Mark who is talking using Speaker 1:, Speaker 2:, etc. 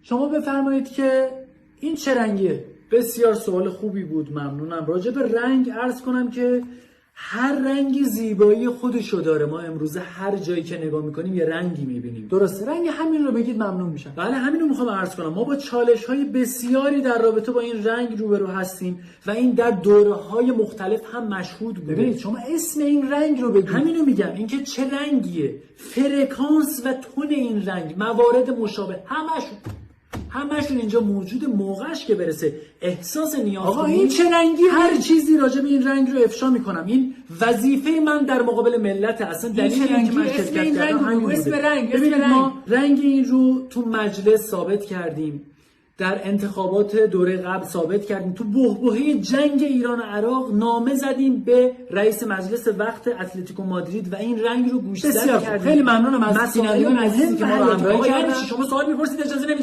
Speaker 1: شما بفرمایید که این چه رنگیه؟ بسیار سوال خوبی بود، ممنونم. راجع به رنگ عرض کنم که هر رنگی زیبایی خودشو داره. ما امروزه هر جایی که نگاه میکنیم یه رنگی میبینیم. درسته؟ رنگ همین رو بگید ممنون میشم. بله همین رو میخوام عرض کنم. ما با چالش‌های بسیاری در رابطه با این رنگ روبرو هستیم و این در دوره‌های مختلف هم مشهود بوده. ببینید شما اسم این رنگ رو بگید. همینو میگم، اینکه چه رنگیه، فرکانس و تون این رنگ، موارد مشابه، همشون اینجا موجود. موقعش که برسه احساس نیاز
Speaker 2: آقا این چه رنگی؟
Speaker 1: هر چیزی راجع به این رنگ رو افشا میکنم. این وظیفه من در مقابل ملت. اصلا دلیل اینکه من شرکت کردم همین بوده.
Speaker 2: اسم رنگ.
Speaker 1: ما رنگ این رو تو مجلس ثابت کردیم، در انتخابات دوره قبل ثابت کردیم، تو بحبوحه جنگ ایران و عراق نامه زدیم به رئیس مجلس وقت اتلتیکو مادرید و این رنگ رو گوشزد کردیم. خیلی ممنونم از
Speaker 2: مسائل
Speaker 1: عزیزی که ما رو همراهی کردن.
Speaker 2: شما سوال می‌پرسید اجازه